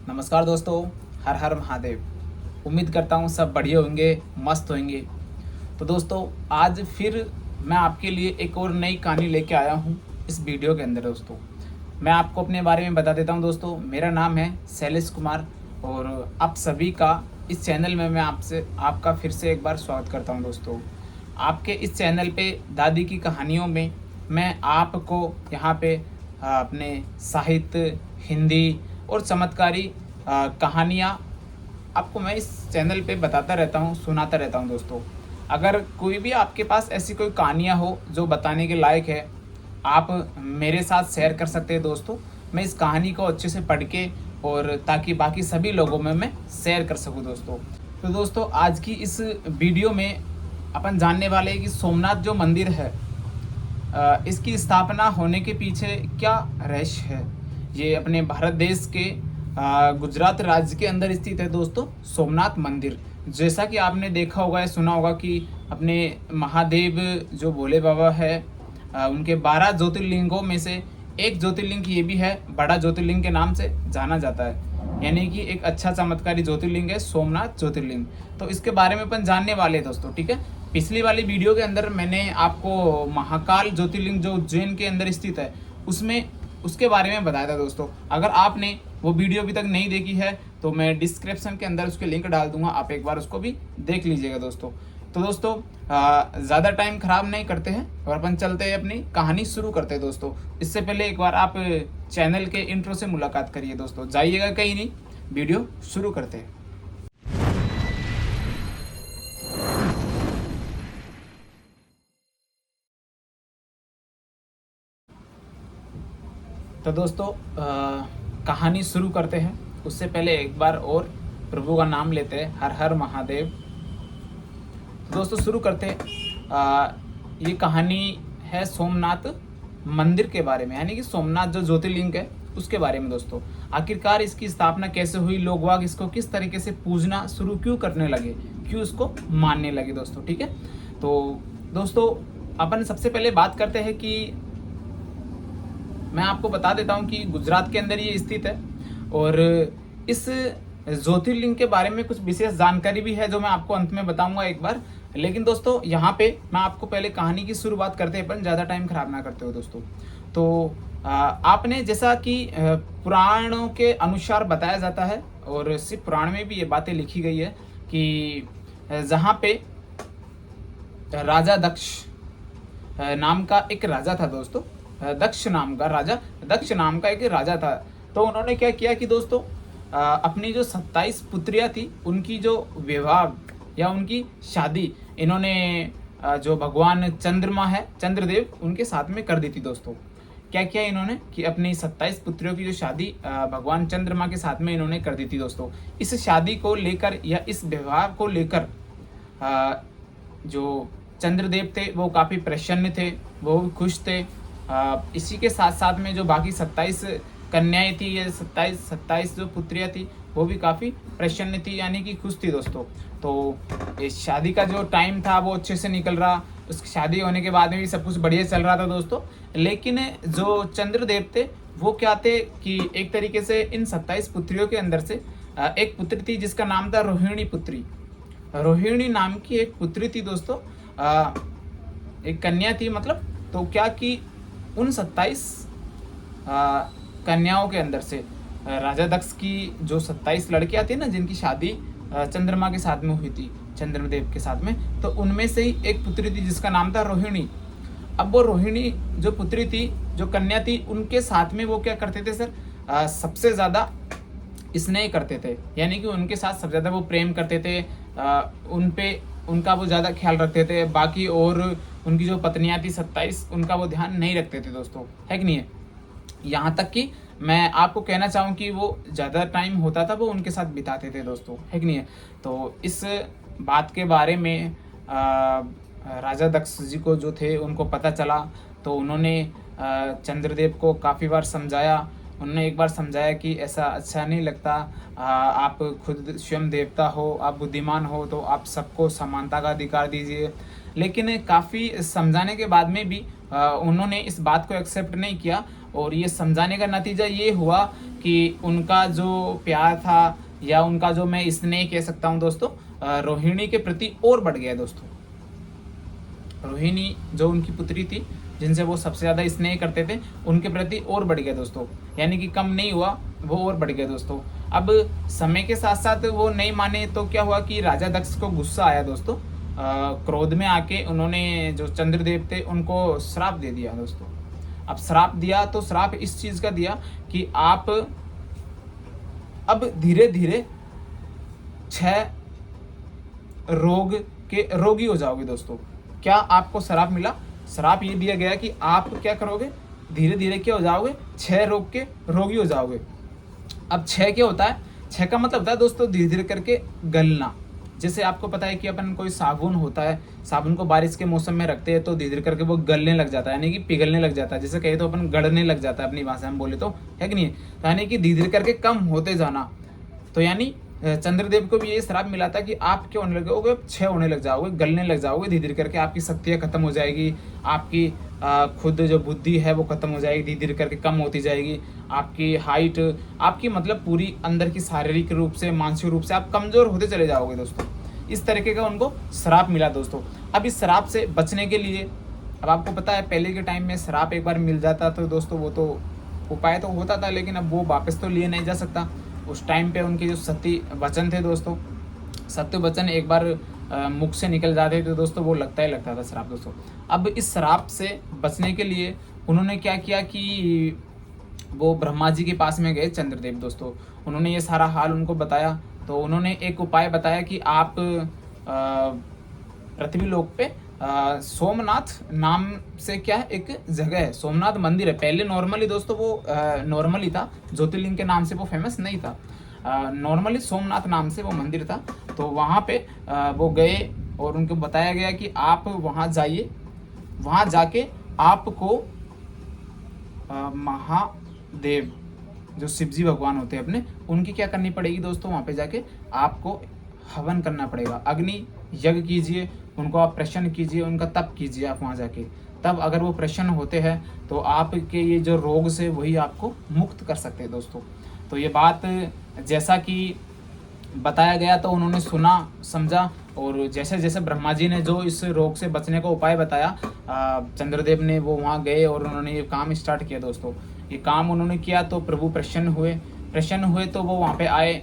नमस्कार दोस्तों, हर हर महादेव। उम्मीद करता हूँ सब बढ़िया होंगे, मस्त होंगे। तो दोस्तों, आज फिर मैं आपके लिए एक और नई कहानी लेके आया हूँ इस वीडियो के अंदर। दोस्तों, मैं आपको अपने बारे में बता देता हूँ। दोस्तों, मेरा नाम है शैलेश कुमार और आप सभी का इस चैनल में मैं आपका फिर से एक बार स्वागत करता हूँ। दोस्तों, आपके इस चैनल पे दादी की कहानियों में मैं आपको यहाँ पे अपने साहित्य, हिंदी और चमत्कारी कहानियाँ आपको मैं इस चैनल पे बताता रहता हूँ, सुनाता रहता हूँ। दोस्तों, अगर कोई भी आपके पास ऐसी कोई कहानियाँ हो जो बताने के लायक है, आप मेरे साथ शेयर कर सकते हैं। दोस्तों, मैं इस कहानी को अच्छे से पढ़ के और ताकि बाकी सभी लोगों में मैं शेयर कर सकूँ। दोस्तों, तो दोस्तों, आज की इस वीडियो में अपन जानने वाले हैं कि सोमनाथ जो मंदिर है, इसकी स्थापना होने के पीछे क्या रहस्य है। ये अपने भारत देश के गुजरात राज्य के अंदर स्थित है। दोस्तों, सोमनाथ मंदिर, जैसा कि आपने देखा होगा या सुना होगा कि अपने महादेव जो भोले बाबा है, उनके 12 ज्योतिर्लिंगों में से एक ज्योतिर्लिंग ये भी है, बड़ा ज्योतिर्लिंग के नाम से जाना जाता है। यानी कि एक अच्छा चमत्कारी ज्योतिर्लिंग है सोमनाथ ज्योतिर्लिंग। तो इसके बारे में अपन जानने वाले हैं। दोस्तों, ठीक है। पिछली वाली वीडियो के अंदर मैंने आपको महाकाल ज्योतिर्लिंग जो उज्जैन के अंदर स्थित है उसके बारे में बताया था। दोस्तों, अगर आपने वो वीडियो अभी तक नहीं देखी है तो मैं डिस्क्रिप्शन के अंदर उसके लिंक डाल दूंगा, आप एक बार उसको भी देख लीजिएगा। दोस्तों, तो दोस्तों, ज़्यादा टाइम ख़राब नहीं करते हैं और अपन चलते हैं, अपनी कहानी शुरू करते हैं। दोस्तों, इससे पहले एक बार आप चैनल के इंट्रो से मुलाकात करिए। दोस्तों, जाइएगा कहीं नहीं, वीडियो शुरू करते हैं। तो दोस्तों, कहानी शुरू करते हैं। उससे पहले एक बार और प्रभु का नाम लेते हैं, हर हर महादेव। तो दोस्तों, शुरू करते हैं। ये कहानी है सोमनाथ मंदिर के बारे में, यानी कि सोमनाथ जो ज्योतिर्लिंग है उसके बारे में। दोस्तों, आखिरकार इसकी स्थापना कैसे हुई, लोग वाग इसको किस तरीके से पूजना शुरू क्यों करने लगे, क्यों इसको मानने लगे। दोस्तों, ठीक है। तो दोस्तों, अपन सबसे पहले बात करते हैं कि मैं आपको बता देता हूं कि गुजरात के अंदर ये स्थित है और इस ज्योतिर्लिंग के बारे में कुछ विशेष जानकारी भी है जो मैं आपको अंत में बताऊंगा एक बार। लेकिन दोस्तों, यहाँ पे मैं आपको पहले कहानी की शुरुआत करते हैं, अपन ज़्यादा टाइम खराब ना करते हो। दोस्तों, तो आपने जैसा कि पुराणों के अनुसार बताया जाता है और सिर्फ पुराण में भी ये बातें लिखी गई है कि जहाँ पे राजा दक्ष नाम का एक राजा था। दोस्तों, दक्ष नाम का एक राजा था। तो उन्होंने क्या किया कि दोस्तों, अपनी जो 27 पुत्रियां थी उनकी जो विवाह या उनकी शादी इन्होंने जो भगवान चंद्रमा है, चंद्रदेव, उनके साथ में कर दी थी। दोस्तों, क्या किया इन्होंने कि अपनी 27 पुत्रियों की जो शादी भगवान चंद्रमा के साथ में इन्होंने कर दी थी। दोस्तों, इस शादी को लेकर या इस विवाह को लेकर जो चंद्रदेव थे वो काफ़ी प्रसन्न थे, वो भी खुश थे। इसी के साथ साथ में जो बाकी 27 कन्याएं थी, ये 27 जो पुत्रियां थी वो भी काफ़ी प्रसन्न थी, यानी कि खुश थी। दोस्तों, तो इस शादी का जो टाइम था वो अच्छे से निकल रहा, उस शादी होने के बाद में भी सब कुछ बढ़िया चल रहा था। दोस्तों, लेकिन जो चंद्रदेव थे वो क्या थे कि एक तरीके से इन 27 पुत्रियों के अंदर से एक पुत्री थी जिसका नाम था रोहिणी पुत्री। रोहिणी नाम की एक पुत्री थी। दोस्तों, एक कन्या थी, मतलब तो क्या कि उन 27 कन्याओं के अंदर से राजा दक्ष की जो 27 लड़कियां थी ना, जिनकी शादी चंद्रमा के साथ में हुई थी, चंद्रदेव के साथ में, तो उनमें से ही एक पुत्री थी जिसका नाम था रोहिणी। अब वो रोहिणी जो पुत्री थी, जो कन्या थी, उनके साथ में वो क्या करते थे सर, सबसे ज़्यादा स्नेह करते थे, यानी कि उनके साथ सबसे ज़्यादा वो प्रेम करते थे, उन पे उनका वो ज़्यादा ख्याल रखते थे। बाकी और उनकी जो पत्नियां थी 27, उनका वो ध्यान नहीं रखते थे। दोस्तों, है कि नहीं है। यहाँ तक कि मैं आपको कहना चाहूँ कि वो ज़्यादा टाइम होता था वो उनके साथ बिताते थे। दोस्तों, है कि नहीं है। तो इस बात के बारे में राजा दक्ष जी को जो थे उनको पता चला, तो उन्होंने चंद्रदेव को काफ़ी बार समझाया। उन्होंने एक बार समझाया कि ऐसा अच्छा नहीं लगता, आप खुद स्वयं देवता हो, आप बुद्धिमान हो, तो आप सबको समानता का अधिकार दीजिए। लेकिन काफ़ी समझाने के बाद में भी उन्होंने इस बात को एक्सेप्ट नहीं किया और ये समझाने का नतीजा ये हुआ कि उनका जो प्यार था या उनका जो मैं स्नेह कह सकता हूँ दोस्तों, रोहिणी के प्रति और बढ़ गया दोस्तों। रोहिणी जो उनकी पुत्री थी, जिनसे वो सबसे ज़्यादा स्नेह करते थे, उनके प्रति और बढ़ गया दोस्तों। यानी कि कम नहीं हुआ, वो और बढ़ गया दोस्तों। अब समय के साथ साथ वो नहीं माने तो क्या हुआ कि राजा दक्ष को गुस्सा आया दोस्तों। क्रोध में आके उन्होंने जो चंद्रदेव थे उनको श्राप दे दिया दोस्तों। अब श्राप दिया तो श्राप इस चीज़ का दिया कि आप अब धीरे धीरे 6 रोग के रोगी हो जाओगे दोस्तों। क्या आपको श्राप मिला? श्राप ये दिया गया कि आप क्या करोगे, धीरे धीरे क्या हो जाओगे, 6 रोग के रोगी हो जाओगे। अब 6 क्या होता है? 6 का मतलब होता है दोस्तों धीरे धीरे करके गलना। जैसे आपको पता है कि अपन कोई साबुन होता है, साबुन को बारिश के मौसम में रखते हैं तो धीरे धीरे करके वो गलने लग जाता है, यानी कि पिघलने लग जाता है। जैसे कहे तो अपन गड़ने लग जाता है अपनी भाषा में बोले तो, है कि नहीं? तो यानी कि धीरे धीरे करके कम होते जाना। तो यानी चंद्रदेव को भी ये श्राप मिला था कि आप क्या होने लगोगे, 6 होने लग जाओगे, गलने लग जाओगे, धीरे धीरे करके आपकी शक्तियाँ खत्म हो जाएगी, आपकी खुद जो बुद्धि है वो खत्म हो जाएगी, धीरे धीरे करके कम होती जाएगी, आपकी हाइट, आपकी मतलब पूरी अंदर की शारीरिक रूप से, मानसिक रूप से आप कमज़ोर होते चले जाओगे दोस्तों। इस तरीके का उनको श्राप मिला दोस्तों। अब इस श्राप से बचने के लिए, अब आपको पता है पहले के टाइम में श्राप एक बार मिल जाता तो दोस्तों वो तो उपाय तो होता था, लेकिन अब वो वापस तो लिए नहीं जा सकता। उस टाइम पे उनके जो सत्य वचन थे दोस्तों, सत्य वचन एक बार मुख से निकल जाते थे दोस्तों, वो लगता ही लगता था श्राप दोस्तों। अब इस श्राप से बचने के लिए उन्होंने क्या किया कि वो ब्रह्मा जी के पास में गए चंद्रदेव दोस्तों। उन्होंने ये सारा हाल उनको बताया, तो उन्होंने एक उपाय बताया कि आप पृथ्वी लोक पे सोमनाथ नाम से क्या है एक जगह है, सोमनाथ मंदिर है। पहले नॉर्मली दोस्तों वो नॉर्मली था, ज्योतिर्लिंग के नाम से वो फेमस नहीं था, नॉर्मली सोमनाथ नाम से वो मंदिर था। तो वहाँ पे वो गए और उनको बताया गया कि आप वहाँ जाइए, वहाँ जाके आपको महादेव जो शिवजी भगवान होते हैं अपने, उनकी क्या करनी पड़ेगी दोस्तों, वहाँ पे जाके आपको हवन करना पड़ेगा, अग्नि यज्ञ कीजिए, उनको आप प्रसन्न कीजिए, उनका तप कीजिए आप वहाँ जाके। तब अगर वो प्रसन्न होते हैं तो आपके ये जो रोग से वही आपको मुक्त कर सकते हैं दोस्तों। तो ये बात जैसा कि बताया गया तो उन्होंने सुना समझा, और जैसे जैसे ब्रह्मा जी ने जो इस रोग से बचने का उपाय बताया, चंद्रदेव ने वो वहाँ गए और उन्होंने ये काम स्टार्ट किया दोस्तों। ये काम उन्होंने किया तो प्रभु प्रसन्न हुए तो वो वहाँ पे आए,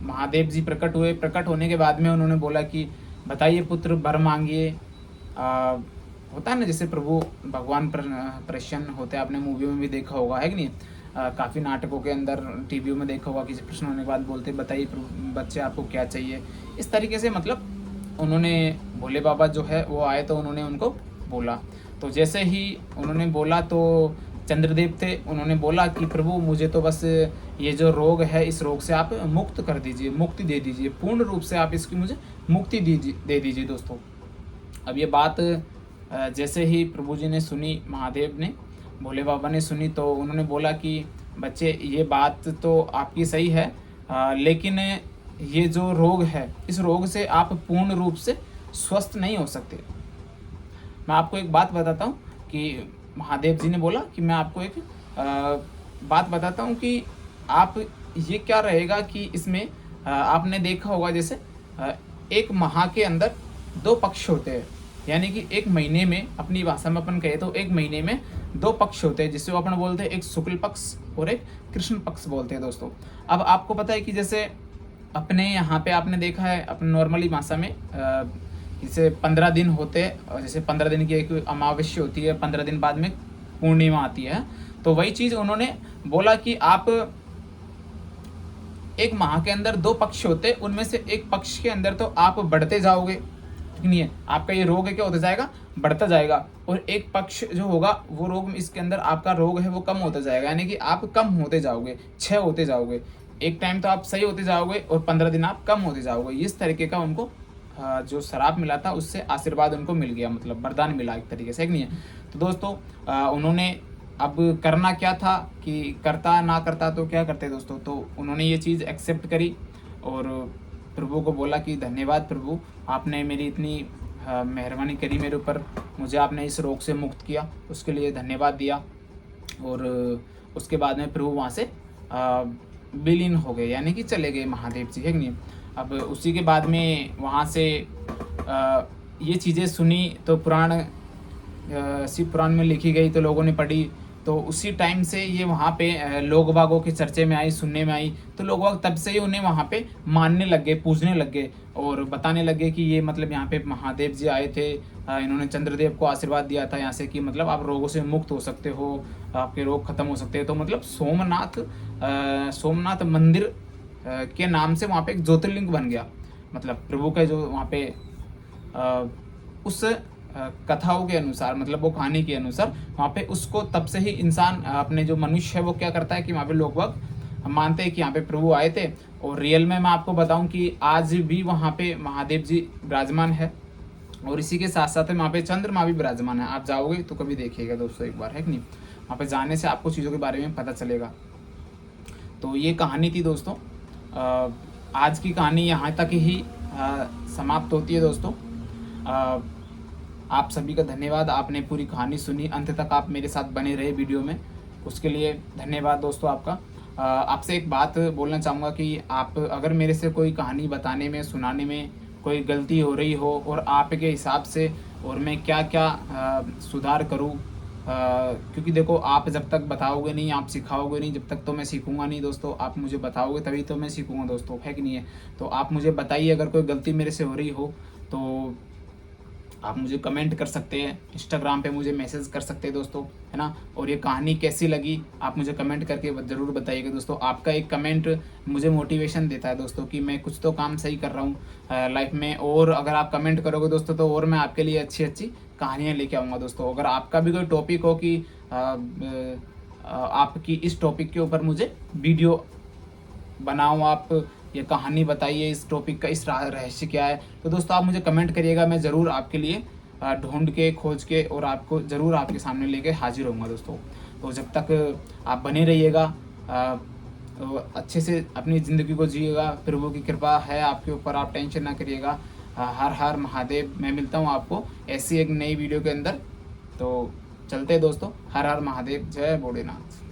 महादेव जी प्रकट हुए। प्रकट होने के बाद में उन्होंने बोला कि बताइए पुत्र वर मांगिए। होता है ना जैसे प्रभु भगवान प्रसन्न होते हैं, आपने मूवियों में भी देखा होगा, है कि नहीं? काफ़ी नाटकों के अंदर, टीवियों में देखा होगा कि प्रश्न होने के बाद बोलते बताइए बच्चे आपको क्या चाहिए। इस तरीके से मतलब उन्होंने, भोले बाबा जो है वो आए तो उन्होंने उनको बोला। तो जैसे ही उन्होंने बोला तो चंद्रदेव थे, उन्होंने बोला कि प्रभु मुझे तो बस ये जो रोग है इस रोग से आप मुक्त कर दीजिए, मुक्ति दे दीजिए, पूर्ण रूप से आप इसकी मुझे मुक्ति दे दीजिए दोस्तों। अब ये बात जैसे ही प्रभु जी ने सुनी, महादेव ने, भोले बाबा ने सुनी, तो उन्होंने बोला कि बच्चे ये बात तो आपकी सही है, लेकिन ये जो रोग है इस रोग से आप पूर्ण रूप से स्वस्थ नहीं हो सकते। मैं आपको एक बात बताता हूँ कि महादेव जी ने बोला कि मैं आपको एक बात बताता हूँ कि आप ये क्या रहेगा कि इसमें आपने देखा होगा जैसे एक माह के अंदर 2 पक्ष होते हैं, यानी कि एक महीने में, अपनी भाषा में अपन कहे तो एक महीने में 2 पक्ष होते हैं, जिसे अपन बोलते हैं एक शुक्ल पक्ष और एक कृष्ण पक्ष बोलते हैं दोस्तों। अब आपको पता है कि जैसे अपने यहाँ पे आपने देखा है, अपने नॉर्मली भाषा में जैसे 15 दिन होते हैं, और जैसे 15 दिन की एक अमावस्या होती है, 15 दिन बाद में पूर्णिमा आती है। तो वही चीज़ उन्होंने बोला कि आप एक माह के अंदर 2 पक्ष होते, उनमें से एक पक्ष के अंदर तो आप बढ़ते जाओगे, ठीक नहीं है, आपका ये रोग है क्या होता जाएगा, बढ़ता जाएगा, और एक पक्ष जो होगा वो रोग, इसके अंदर आपका रोग है वो कम होता जाएगा, यानी कि आप कम होते जाओगे, 6 होते जाओगे। एक टाइम तो आप सही होते जाओगे और 15 दिन आप कम होते जाओगे। इस तरीके का उनको जो श्राप मिला था उससे आशीर्वाद उनको मिल गया, मतलब वरदान मिला एक तरीके से, एक नहीं है। तो दोस्तों उन्होंने अब करना क्या था कि करता ना करता तो क्या करते दोस्तों, तो उन्होंने ये चीज़ एक्सेप्ट करी और प्रभु को बोला कि धन्यवाद प्रभु, आपने मेरी इतनी मेहरबानी करी मेरे ऊपर, मुझे आपने इस रोग से मुक्त किया, उसके लिए धन्यवाद दिया। और उसके बाद में प्रभु वहाँ से विलीन हो गए, यानी कि चले गए महादेव जी, है कि नहीं। अब उसी के बाद में वहाँ से ये चीज़ें सुनी तो शिव पुराण में लिखी गई, तो लोगों ने पढ़ी, तो उसी टाइम से ये वहाँ पे लोग बागों के चर्चे में आई, सुनने में आई, तो लोग बाग तब से ही उन्हें वहाँ पे मानने लग गए, पूजने लग गए और बताने लग गए कि ये मतलब यहाँ पे महादेव जी आए थे, इन्होंने चंद्रदेव को आशीर्वाद दिया था यहाँ से कि मतलब आप रोगों से मुक्त हो सकते हो, आपके रोग खत्म हो सकते हैं। तो मतलब सोमनाथ मंदिर के नाम से वहाँ पे एक ज्योतिर्लिंग बन गया, मतलब प्रभु का जो वहाँ पे उस कथाओं के अनुसार, मतलब वो कहानी के अनुसार वहाँ पे उसको तब से ही इंसान अपने जो मनुष्य है वो क्या करता है कि वहाँ पे लोग वक्त मानते हैं कि यहाँ पे प्रभु आए थे। और रियल में मैं आपको बताऊं कि आज भी वहाँ पे महादेव जी विराजमान है और इसी के साथ साथ वहाँ पे चंद्रमा भी विराजमान है। आप जाओगे तो कभी देखिएगा दोस्तों एक बार, है कि नहीं। वहाँ पे जाने से आपको चीज़ों के बारे में पता चलेगा। तो ये कहानी थी दोस्तों। आज की कहानी यहाँ तक ही समाप्त होती है दोस्तों। आप सभी का धन्यवाद, आपने पूरी कहानी सुनी, अंत तक आप मेरे साथ बने रहे वीडियो में, उसके लिए धन्यवाद दोस्तों आपका। आपसे एक बात बोलना चाहूँगा कि आप अगर मेरे से कोई कहानी बताने में, सुनाने में कोई गलती हो रही हो और आपके हिसाब से और मैं क्या क्या सुधार करूँ, क्योंकि देखो आप जब तक बताओगे नहीं, आप सिखाओगे नहीं, जब तक तो मैं सीखूंगा नहीं दोस्तों। आप मुझे बताओगे तभी तो मैं सीखूंगा दोस्तों, है कि नहीं है। तो आप मुझे बताइए अगर कोई गलती मेरे से हो रही हो तो आप मुझे कमेंट कर सकते हैं, इंस्टाग्राम पे मुझे मैसेज कर सकते हैं दोस्तों, है ना। और ये कहानी कैसी लगी आप मुझे कमेंट करके ज़रूर बताइएगा दोस्तों। आपका एक कमेंट मुझे मोटिवेशन देता है दोस्तों कि मैं कुछ तो काम सही कर रहा हूँ लाइफ में। और अगर आप कमेंट करोगे दोस्तों तो और मैं आपके लिए अच्छी अच्छी कहानियाँ लेके आऊँगा दोस्तों। अगर आपका भी कोई टॉपिक हो कि आपकी इस टॉपिक के ऊपर मुझे वीडियो बनाऊँ, आप ये कहानी बताइए, इस टॉपिक का इस रहस्य क्या है, तो दोस्तों आप मुझे कमेंट करिएगा, मैं ज़रूर आपके लिए ढूंढ के खोज के और आपको ज़रूर आपके सामने लेके हाजिर होऊंगा दोस्तों। तो जब तक आप बने रहिएगा, तो अच्छे से अपनी ज़िंदगी को जिएगा, प्रभु की कृपा है आपके ऊपर, आप टेंशन ना करिएगा। हर हर महादेव। मैं मिलता हूँ आपको ऐसी एक नई वीडियो के अंदर। तो चलते दोस्तों, हर हर महादेव, जय भोलेनाथ।